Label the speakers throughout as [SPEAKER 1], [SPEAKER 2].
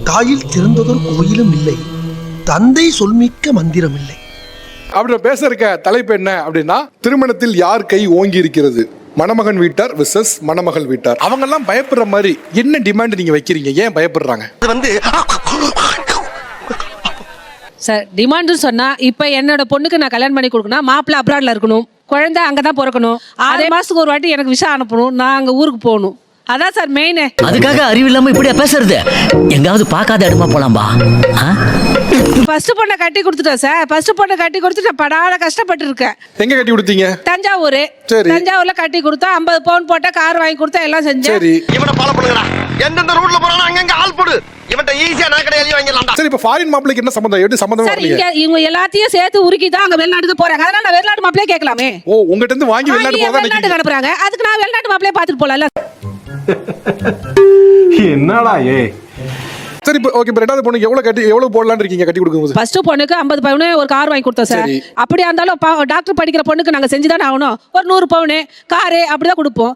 [SPEAKER 1] தாயில் திறந்ததொரு கோயிலும் இல்லை, தந்தை சொல்மிக்க மந்திரம் இல்லை.
[SPEAKER 2] அப்படி பேச இருக்க தலைப்பு என்ன அப்படின்னா, திருமணத்தில் யார் கை ஓங்கி இருக்கிறது, மணமகன் வீட்டார் விசஸ் மணமகள் வீட்டார். அவங்க எல்லாம் பயப்படுற மாதிரி என்ன டிமாண்ட் நீங்க வைக்கிறீங்க? ஏன் பயப்படுறாங்க?
[SPEAKER 3] சார் டிமாண்ட்னு சொன்னா, இப்ப என்னோட பொண்ணுக்கு நான் கல்யாணம் பண்ணி கொடுக்கணும், மாப்பிள்ளை அப்ராட்ல இருக்கணும், குழந்தை அங்கதான் பிறக்கணும், 6 மாசத்துக்கு ஒரு வாட்டி எனக்கு விசா அனுப்பணும், நான் அங்க ஊருக்கு போகணும். அதான் சார் மெயின்.
[SPEAKER 4] அதுக்காக அறிவு இல்லாம இப்படியா பேசுறது? எங்காவது பார்க்காத இடமா போலாம்பா.
[SPEAKER 3] ஃபர்ஸ்ட் பொண்ணை கட்டி கொடுத்துட்டேன் சார். ஃபர்ஸ்ட் பொண்ணை கட்டி கொடுத்துட்டு படாத கஷ்டப்பட்டு இருக்கேன்.
[SPEAKER 2] எங்க கட்டி கொடுத்தீங்க?
[SPEAKER 3] தஞ்சாவூர். தஞ்சாவூர்ல கட்டி கொடுத்தா 50 பவுன் போட்ட கார் வாங்கி கொடுத்தா எல்லாம் செஞ்சேன்.
[SPEAKER 2] சரி,
[SPEAKER 5] இவனை ஃபாலோ பண்ணுங்கடா. எந்தெந்த ரூட்ல போறானோ அங்கங்க ஆள் போடு. இவன்ட்ட ஈஸியா நான் கடை எழுதி வாங்கிடலாம்.
[SPEAKER 2] சரி, இப்ப ஃபாரின் மாப்பிளைக்கு என்ன சம்பந்தம்? எப்படி சம்பந்தம்?
[SPEAKER 3] சார் இவங்க எல்லாத்தையும் சேர்த்து உருக்கி தான் அங்க வெளிநாட்டுக்கு போறாங்க. அதனால நான் வெளிநாட்டு மாப்பிளையே கேட்கலாமே.
[SPEAKER 2] ஓ, உங்ககிட்ட இருந்து வாங்கி
[SPEAKER 3] வெளிநாட்டுக்கு அனுப்புறாங்க. அதுக்கு நான் வெளிநாட்டு மாப்பிளையே பார்த்துட்டு போலாம்ல.
[SPEAKER 6] என்னடா ஏ.
[SPEAKER 2] சரி, ஓகே. ரெண்டாவது பொண்ணுக்கு எவ்வளவு போடலாம்னு இருக்கீங்க கட்டி கொடுக்கும்போது?
[SPEAKER 3] ஃபர்ஸ்ட் பொண்ணுக்கு 50 பவுன் ஒரு கார் வாங்கி கொடுத்தோம் சார். அப்படியே இருந்தாலும் டாக்டர் படிக்கிற பொண்ணுக்கு நாங்க செஞ்சுதானே ஆகணும். ஒரு 100 பவுன் காரு அப்படிதான் கொடுப்போம்.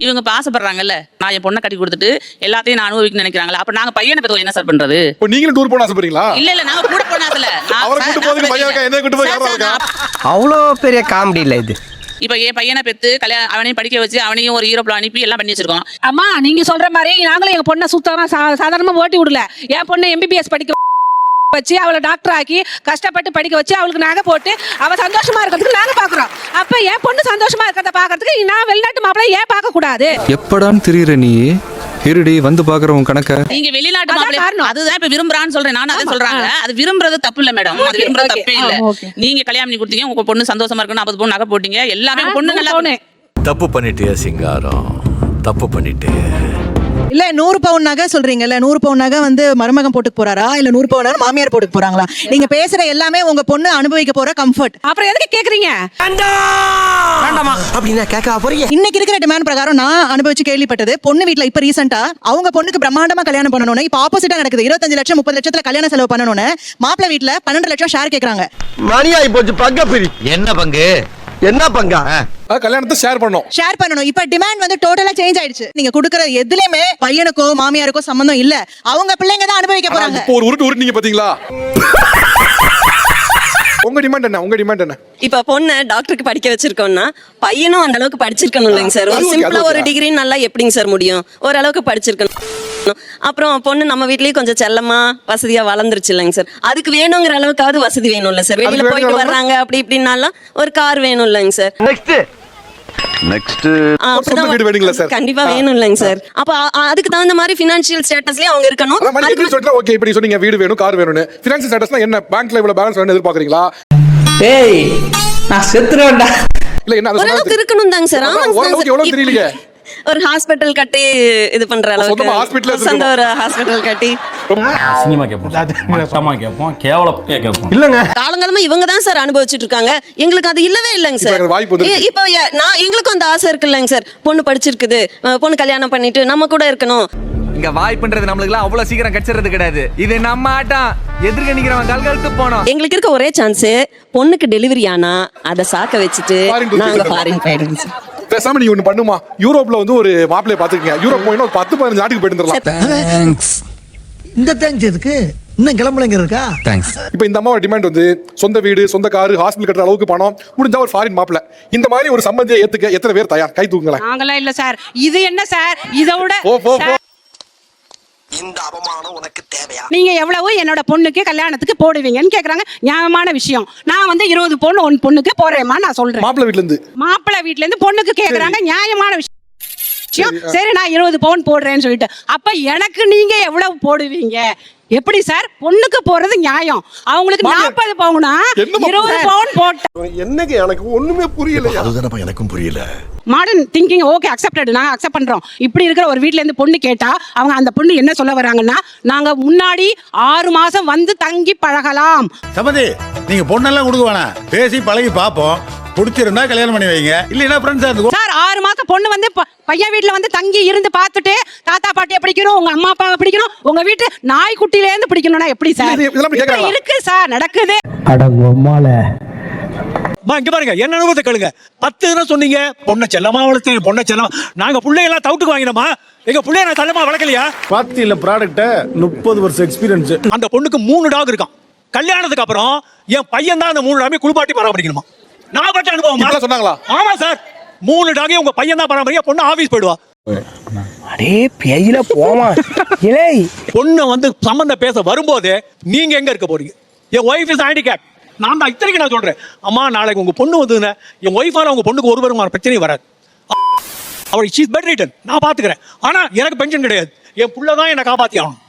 [SPEAKER 7] இவங்க இப்ப ஆசைப்படுறாங்கல்ல, நான் என் பொண்ணை கட்டி கொடுத்துட்டு எல்லாத்தையும் நான் அனுபவிக்கணும்னு நினைக்கிறாங்களா? அப்ப நாங்க பையனை பத்தி என்ன சார் பண்றது?
[SPEAKER 2] இப்போ நீங்களும் டூர் போன ஆசைப்படுறீங்களா?
[SPEAKER 7] இல்ல நாங்க கூட போனாதுல
[SPEAKER 2] அவரை கூட்டி போறதுக்கு பையன் இருக்கா, என்ன கூட்டி போய் யாரா இருக்கா?
[SPEAKER 8] அவ்வளோ பெரிய காமெடி இல்ல இது.
[SPEAKER 7] இப்ப என் பையனை பெத்து கல்யாணம் அவனையும் படிக்க வச்சு அவனையும் ஒரு யூரோப்ல அனுப்பி எல்லாம் பண்ணி வச்சிருக்கோம்.
[SPEAKER 3] அம்மா நீங்க சொல்ற மாதிரி நாங்களும் எங்க பொண்ணை சுத்தமா சாதாரணமா ஓட்டி விடல. என் பொண்ணை MBBS படிக்க வச்சு அவளை டாக்டர் ஆக்கி கஷ்டப்பட்டு படிக்க வச்சு அவளுக்கு நகை போட்டு அவ சந்தோஷமா இருக்கிறதுக்கு நாங்க பாக்குறோம். அப்ப என் பொண்ணு சந்தோஷமா இருக்கிறத பாக்குறதுக்கு நான் வெளிநாட்டு மாப்பிள்ளை ஏன் பார்க்க கூடாது?
[SPEAKER 6] எப்படான்னு தெரியுற நீ இருடி வந்து பாக்குறவங்க கணக்க.
[SPEAKER 7] நீங்க வெளிநாட்டு மாப்பிள்ளை அதுதான் இப்ப விரும்புறான்னு சொல்றேன். நானும் அதை சொல்றாங்க. அது விரும்புறது தப்பு இல்ல மேடம். அது விரும்புறது தப்பே இல்ல. நீங்க கல்யாணம் பண்ணி கொடுத்தீங்க, உங்க பொண்ணு சந்தோஷமா இருக்கணும், 50 பவுன் நகை போட்டீங்க, எல்லாமே பொண்ணு நல்லா.
[SPEAKER 9] தப்பு பண்ணிட்டியா சிங்காரம், தப்பு பண்ணிட்டே.
[SPEAKER 10] இல்ல 100 பவுன் நகை சொல்றீங்கல்ல, 100 பவுன் நகை வந்து மருமகன் போட்டு போறாரா இல்ல 100 பவுன் நகை மாமியார் போட்டு போறாங்களா? நீங்க பேசுற எல்லாமே உங்க பொண்ணு அனுபவிக்க போற கம்ஃபர்ட்.
[SPEAKER 3] அப்புறம் எதுக்கு கேக்குறீங்க?
[SPEAKER 8] வேண்டாமா அப்படினா கேட்க போறீங்க.
[SPEAKER 10] இன்னைக்கு இருக்கிற டிமாண்ட் பிரகாரம் நான் அனுபவிச்சு கேள்விப்பட்டது, பொண்ணு வீட்ல இப்ப ரீசெண்டா அவங்க பொண்ணுக்கு பிரம்மாண்டமா கல்யாணம் பண்ணனும்னு இப்ப ஆப்போசிட்டா நடக்குது. 25 லட்சம் 30 லட்சத்துல கல்யாண செலவு பண்ணனும்னு மாப்பிள்ளை வீட்ல 12 லட்சம் ஷேர் கேக்குறாங்க.
[SPEAKER 5] மணியாயி போச்சு. பங்க பிரி.
[SPEAKER 8] என்ன பங்கு?
[SPEAKER 5] என்ன பங்கா?
[SPEAKER 2] கல்யாணத்தை ஷேர் பண்ணணும்.
[SPEAKER 10] இப்ப டிமாண்ட் வந்து டோட்டலா சேஞ்ச் ஆயிடுச்சு. நீங்க கொடுக்கிற எதுலயுமே பையனுக்கோ மாமியாருக்கோ சம்பந்தம் இல்ல. அவங்க பிள்ளைங்க தான் அனுபவிக்க போறாங்க.
[SPEAKER 2] இப்போ ஒரு உருட்டு நீங்க பாத்தீங்களா? உங்க டிமாண்ட் என்ன? உங்க டிமாண்ட் என்ன?
[SPEAKER 11] இப்ப பொண்ணு டாக்டருக்கு படிக்க வச்சிருக்கோம்னா பையனும் அந்த அளவுக்கு படிச்சிருக்கணும் இல்லைங்க சார். ஒரு சிம்பிளா ஒரு டிகிரி நல்லா எப்படிங்க சார் முடியும்? ஓரளவுக்கு படிச்சிருக்கணும். அப்புறம் பொண்ணு நம்ம வீட்லயே கொஞ்சம் செல்லமா வசதியா வளர்ந்துருச்சு இல்லைங்க சார். அதுக்கு வேணுங்கிற அளவுக்காவது வசதி வேணும் இல்ல சார். வெளியில போயிட்டு வர்றாங்க அப்படி இப்படின்னாலும் ஒரு கார் வேணும் இல்லைங்க சார்.
[SPEAKER 9] நெக்ஸ்ட்
[SPEAKER 11] கண்டிப்பா வேணும் இல்லைங்க சார். அப்ப அதுக்கு தகுந்த மாதிரி பினான்சியல் ஸ்டேட்டஸ்லயே அவங்க இருக்கணும்.
[SPEAKER 2] ஓகே, இப்படி சொன்னீங்க வீடு வேணும் கார் வேணும்னு. பினான்சியல் ஸ்டேட்டஸ்னா என்ன? பேங்க்ல இவ்வளவு பேலன்ஸ் வேணும் எதிர்பார்க்கறீங்களா?
[SPEAKER 8] ஏய் நான் செத்துறேன்டா.
[SPEAKER 2] இல்ல என்ன அது
[SPEAKER 11] ஓரளவுக்கு இருக்கணும் தாங்க சார்.
[SPEAKER 2] ஓரளவுக்கு எவ்வளவு தெரியலையே.
[SPEAKER 11] ஒரு ஹாஸ்பிடல் கட்டி இது பண்ற அளவுக்கு சொந்த ஒரு ஹாஸ்பிடல் கட்டி
[SPEAKER 6] சினிமா கேட்போம், சத்தமா கேட்போம், கேவலமா கேட்போம்.
[SPEAKER 2] இல்லங்க
[SPEAKER 11] காலங்காலமா இவங்க தான் சார் அனுபவிச்சுட்டு இருக்காங்க. எங்களுக்கு அது இல்லவே இல்லைங்க சார். இப்போ நான் எங்களுக்கும் அந்த ஆசை இருக்கு இல்லைங்க சார். பொண்ணு படிச்சிருக்குது, பொண்ணு கல்யாணம் பண்ணிட்டு நம்ம கூட இருக்கணும்.
[SPEAKER 8] இங்க வாய்ப்புன்றது நம்மளுக்குலாம் அவ்வளவு சீக்கிரம் கிடைச்சிறது கிடையாது. இது நம்ம ஆட்டம். எதிர்க்க நிக்கிறவன் கல்கழுத்து போனோம்.
[SPEAKER 11] எங்களுக்கு இருக்க ஒரே சான்ஸ் பொண்ணுக்கு டெலிவரி ஆனா அதை சாக்க வச்சுட்டு நாங்க ஃபாரின் போயிடுங்க சார்.
[SPEAKER 2] பேசாம நீ ஒண்ணு பண்ணுமா, யூரோப்ல வந்து ஒரு மாப்பிளைய பாத்துக்கங்க. யூரோப் போயினா ஒரு 10-15 நாட்டுக்கு போயிட்டு வந்துடலாம்.
[SPEAKER 1] இந்த தேங்க்ஸ் எதுக்கு? இன்னும் கிளம்பலங்க இருக்கா? தேங்க்ஸ்.
[SPEAKER 2] இப்போ இந்த அம்மாவோட டிமாண்ட் வந்து சொந்த வீடு, சொந்த காரு, ஹாஸ்பிட்டல் கட்டுற அளவுக்கு பணம், முடிஞ்சா ஒரு ஃபாரின் மாப்பிளை. இந்த மாதிரி ஒரு சம்பந்தியை ஏத்துக்க எத்தனை பேர் தயார்? கை தூக்குங்களேன்.
[SPEAKER 3] நாங்களாம் இல்ல சார். இது என்ன சார்? இதோட
[SPEAKER 5] இந்த அவமானம் உனக்கு தேவையா?
[SPEAKER 3] நீங்க எவ்வளவு என்னோட பொண்ணுக்கு கல்யாணத்துக்கு போடுவீங்கன்னு கேக்குறாங்க. நியாயமான விஷயம். நான் வந்து 20 பவுன் உன் பொண்ணுக்கு போடுறேமா நான் சொல்றேன்.
[SPEAKER 2] மாப்பிள்ளை வீட்ல இருந்து
[SPEAKER 3] பொண்ணுக்கு கேக்குறாங்க. நியாயமான விஷயம். சரி நான் 20 பவுன் போடுறேன்னு சொல்லிட்டு, அப்ப எனக்கு நீங்க எவ்வளவு போடுவீங்க? எப்படி சார்? பொண்ணுக்கு போறது நியாயம். அவங்களுக்கு 40 பவுனா 20 பவுன் போட்ட
[SPEAKER 5] என்னங்க எனக்கு ஒண்ணுமே புரியல.
[SPEAKER 9] அதுதானப்பா எனக்கும் புரியல.
[SPEAKER 3] Modern thinking okay, accepted. நாங்க அக்செப்ட் பண்றோம். இப்படி இருக்கிற ஒரு வீட்ல இருந்து பொண்ணு கேட்டா அவங்க அந்த பொண்ணு என்ன சொல்ல வராங்கன்னா, நாங்க முன்னாடி 6 மாசம் வந்து தங்கி பழகலாம்.
[SPEAKER 9] சம்பந்தி நீங்க பொண்ணெல்லாம் கொடுக்க வேணாம், பேசி பழகி பாப்போம். பிடிச்சிருந்தா கல்யாணம் பண்ணி வைங்க, இல்லைன்னா ஃப்ரெண்ட்ஸா இருந்துக்கோ.
[SPEAKER 3] சார் 6 மாசம் பொண்ணு வந்து பையன் வீட்டுல வந்து தங்கி இருந்து பார்த்துட்டு தாத்தா பாட்டியை பிடிக்கணும், உங்க அம்மா அப்பாவை பிடிக்கணும், உங்க வீட்டு நாய்க்குட்டில இருந்து பிடிக்கணும்னா எப்படி சார்? இருக்கு சார், நடக்குது.
[SPEAKER 12] இங்க பாருங்க என்ன அனுபவத்தை கேளுங்க 10 தினம் சொன்னீங்க பொண்ணை செல்லமா வளர்த்தேன் பொண்ணை செல்லமா நாங்க பிள்ளையெல்லாம் தவிட்டுக்கு வாங்கினோமா எங்க பிள்ளைய நான் செல்லமா வளர்க்கலையா
[SPEAKER 9] பாத்தி இல்ல ப்ராடக்ட்ட 30 வருஷம் எக்ஸ்பீரியன்ஸ்.
[SPEAKER 12] அந்த பொண்ணுக்கு 3 டாக் இருக்கான் கல்யாணத்துக்கு அப்புறம் என் பையன் தான் அந்த 3 டாகையும் குளிப்பாட்டி பராமரிக்கணுமா நான் பட்ட அனுபவம்
[SPEAKER 2] சொன்னாங்களா?
[SPEAKER 12] ஆமா சார் 3 டாகையும் உங்க பையன் தான் பராமரிக்க பொண்ணு ஆபீஸ் போயிடுவா
[SPEAKER 5] அடே பேயில போமா இலே
[SPEAKER 12] பொண்ணு வந்து சம்பந்தம் பேச வரும்போது நீங்க எங்க இருக்க போறீங்க என் ஒய்ஃப் இஸ் ஹேண்டிகேப் நான் தான் இத்தனைக்கு நான் சொல்றேன் அம்மா நாளைக்கு உங்க பொண்ணு வந்ததுன்னா என் ஒய்ஃபால உங்க பொண்ணுக்கு ஒரு வருமான பிரச்சனையும் வராது அவள் ஷீஸ் பெட் ரிட்டன் நான் பாத்துக்கிறேன் ஆனா எனக்கு பென்ஷன் கிடையாது என் புள்ள தான் என்ன காப்பாத்தி ஆகணும்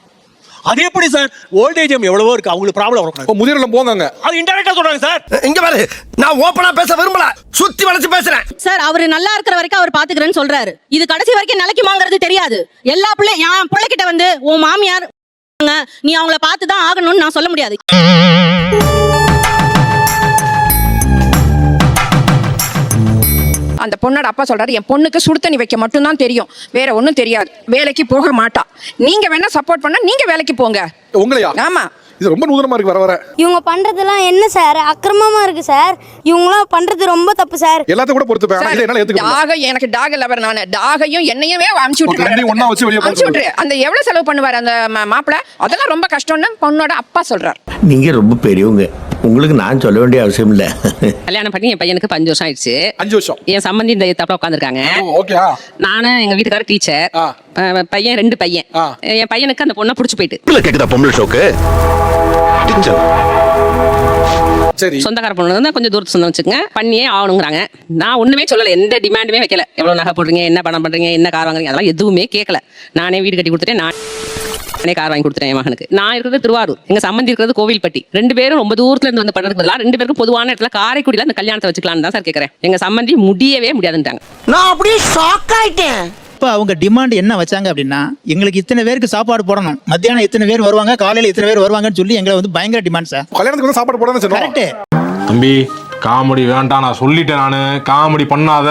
[SPEAKER 12] அது எப்படி சார் ஓல்டேஜ் எவ்வளவோ இருக்கு அவங்களுக்கு ப்ராப்ளம் வரக்கூடாது
[SPEAKER 2] முதியோர்ல போங்க
[SPEAKER 12] அது இன்டெரக்டா சொல்றாங்க சார்
[SPEAKER 5] இங்க பாரு நான் ஓபனா பேச விரும்பல சுத்தி வளைச்சு பேசுறேன்
[SPEAKER 3] சார் அவரு நல்லா இருக்கிற வரைக்கும் அவர் பாத்துக்கிறேன்னு சொல்றாரு இது கடைசி வரைக்கும் நிலைக்குமாங்கிறது தெரியாது எல்லா பிள்ளை என் பிள்ளைகிட்ட வந்து உன் மாமியார் நீ அவங்கள பார்த்து தான் ஆகணும்னு நான் சொல்ல முடியாது
[SPEAKER 11] அந்த பொண்ணோட அப்பா சொல்றாரு என் பொண்ணுக்கு சுடு தண்ணி வைக்க மட்டும் தான் தெரியும் வேற ஒண்ணும் தெரியாது வேலைக்கு போக மாட்டா நீங்க வேணா சப்போர்ட் பண்ணா நீங்க வேலைக்கு போங்க
[SPEAKER 2] உங்களையா?
[SPEAKER 11] ஆமா
[SPEAKER 2] இது ரொம்ப நூதனமா இருக்கு வர
[SPEAKER 3] இவங்க பண்றதெல்லாம் என்ன சார் அக்கிரமமா இருக்கு சார் இவங்களாம் பண்றது ரொம்ப தப்பு சார்
[SPEAKER 2] எல்லாத்தையும் கூட பொறுத்து பேச இதை என்னால ஏத்துக்க முடியல.
[SPEAKER 11] டாக எனக்கு டாக லவர் நானு டாகையும் என்னையவே அனுப்பிச்சு
[SPEAKER 2] ஓகே, ரெண்டையும் ஒண்ணா வச்சு வெளிய போக
[SPEAKER 11] அனுப்பிச்சு விட்டுரு அந்த எவ்வளவு செலவு பண்ணுவார் அந்த மாப்பிள்ள அதெல்லாம் ரொம்ப கஷ்டம்னு பொண்ணோட அப்பா சொல்றாரு
[SPEAKER 5] நீங்க ரொம்ப பெரியவங்க உங்களுக்கு நான் சொல்ல வேண்டிய அவசியம் இல்ல
[SPEAKER 7] கல்யாணம் பண்ணி என் பையனுக்கு 5 வருஷம் ஆயிடுச்சு
[SPEAKER 2] 5 வருஷம்
[SPEAKER 7] என் சம்பந்தி இந்த தப்பா உட்காந்துருக்காங்க
[SPEAKER 2] ஓகே
[SPEAKER 7] நானு எங்க வீட்டுக்கார டீச்சர் பையன் 2 பையன் என் பையனுக்கு அந்த பொண்ணை புடிச்சு போயிட்டு
[SPEAKER 5] கேக்குதா பொம்பளை ஷோக்கு
[SPEAKER 2] சரி
[SPEAKER 7] சொந்தக்கார பொண்ணு தான் கொஞ்சம் தூரத்து சொந்தம் வச்சுக்கோங்க பண்ணியே ஆகணுங்கிறாங்க நான் ஒண்ணுமே சொல்லல எந்த டிமாண்டுமே வைக்கல எவ்வளவு நகை போடுறீங்க என்ன பணம் பண்றீங்க என்ன கார் வாங்குறீங்க அதெல்லாம் எதுவுமே கேட்கல நானே வீடு கட்டி கொடுத்துட்டேன் நானே கார் வாங்கி கொடுத்துட்டேன் என் மகனுக்கு நான் இருக்கிறது திருவாரூர் எங்க சம்பந்தி இருக்கிறது கோவில்பட்டி 2 பேரும் ரொம்ப தூரத்துல இருந்து வந்து பண்றதுக்கு பதிலா 2 பேருக்கும் பொதுவான இடத்துல காரைக்குடியில அந்த கல்யாணத்தை வச்சுக்கலாம்னு தான் சார் கேட்கறேன் எங்க சம்பந்தி முடியவே முடியாதுன்ட்டாங்க
[SPEAKER 5] நான் அப்படியே ஷாக் ஆயிட்டேன்
[SPEAKER 12] இப்போ அவங்க டிமாண்ட் என்ன வச்சாங்க அப்படின்னா எங்களுக்கு இத்தனை பேருக்கு சாப்பாடு போடணும் மத்தியானம் இத்தனை பேர் வருவாங்க காலையில இத்தனை பேர் வருவாங்கன்னு சொல்லி எங்களை வந்து பயங்கர டிமாண்ட் சார்
[SPEAKER 2] கல்யாணத்துக்கு வந்து சாப்பாடு போடணும் சொன்னோம்.
[SPEAKER 12] கரெக்ட்
[SPEAKER 6] தம்பி காமெடி வேண்டாம் நான் சொல்லிட்டேன் நானு காமெடி பண்ணாத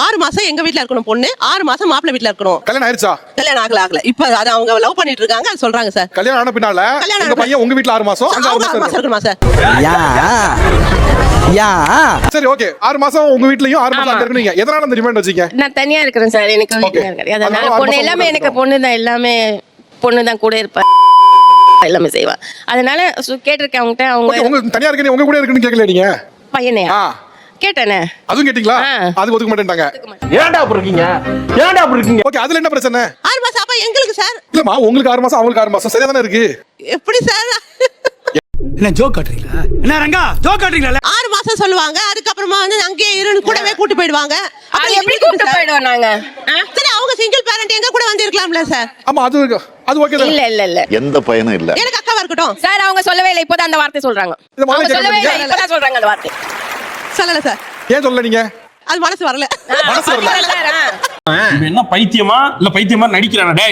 [SPEAKER 11] 6 மாசம் எங்க வீட்ல இருக்கணும் பொண்ணு 6 மாசம் மாப்பிள்ளை வீட்ல இருக்கணும்
[SPEAKER 2] கல்யாணம் ஆயிருச்சா?
[SPEAKER 11] கல்யாணம் ஆகல இப்ப அது அவங்க லவ் பண்ணிட்டு இருக்காங்க அது சொல்றாங்க சார்
[SPEAKER 2] கல்யாணம் ஆன பின்னால உங்க பையன் உங்க வீட்ல 6 மாசம் அங்க 6 மாசம்
[SPEAKER 11] இருக்கணுமா சார்
[SPEAKER 2] சரி ஓகே 6 மாசம் உங்க வீட்லயும் 6 மாசம் அங்க இருக்கீங்க எதனால அந்த டிமாண்ட் வச்சீங்க?
[SPEAKER 3] நான் தனியா இருக்கிறேன் சார் எனக்கு வீட்டுல கிடையாது அதனால பொண்ணு எல்லாமே எனக்கு பொண்ணு தான் எல்லாமே பொண்ணு தான் கூட இருப்பா எல்லாமே செய்வா அதனால கேட்டிருக்கேன் அவங்ககிட்ட
[SPEAKER 2] ஓகே,
[SPEAKER 3] அவங்க
[SPEAKER 2] உங்க தனியா இருக்கீங்க உங்க கூட இருக்குன்னு கேக்கல நீங்க
[SPEAKER 3] பையனே கேட்டேனே
[SPEAKER 2] அதுவும் கேட்டீங்களா? அது ஒதுக்க மாட்டேன்டாங்க.
[SPEAKER 5] ஏன்டா அப்படி இருக்கீங்க
[SPEAKER 2] ஓகே, அதுல என்ன பிரச்சனை?
[SPEAKER 11] 6 மாசம் அப்ப எங்களுக்கு சார்
[SPEAKER 2] இல்லம்மா உங்களுக்கு 6 மாசம் அவங்களுக்கு 6 மாசம் சரியா தானே இருக்கு?
[SPEAKER 11] எப்படி சார்
[SPEAKER 12] என்ன ஜோக் காட்டுறீங்களா என்ன ரங்கா ஜோக் காட்டுறீங்களா
[SPEAKER 11] 6 மாசம் சொல்லுவாங்க அதுக்கப்புறமா வந்து அங்கேயே இருந்து கூடவே கூட்டி போயிடுவாங்க
[SPEAKER 3] அது எப்படி கூட்டி போயிடுவோம் நாங்க
[SPEAKER 11] சரி அவங்க சிங்கிள் பேரண்ட் எங்க கூட வந்து இருக்கலாம்ல சார்
[SPEAKER 2] ஆமா அது ஓகே தான்.
[SPEAKER 3] இல்ல
[SPEAKER 9] எந்த பையனும் இல்ல
[SPEAKER 11] எனக்கு அக்காவா இருக்கட்டும்
[SPEAKER 3] சார் அவங்க சொல்லவே இல்லை இப்போதான் அந்த வார்த்தை சொல்றாங்க
[SPEAKER 2] இத முதல்ல
[SPEAKER 3] அவங்க சொல்லவே இல்லை
[SPEAKER 2] கேட்க
[SPEAKER 3] இப்போதான் சொல்றாங்க அந்த வார்த்தை
[SPEAKER 11] சொல்லல சார்
[SPEAKER 2] ஏன் சொல்லல நீங்க?
[SPEAKER 11] அது மனசு வரல
[SPEAKER 2] மனசு வரல.
[SPEAKER 6] இவன் என்ன பைத்தியமா இல்ல பைத்தியமா நடிக்கிறானா டேய்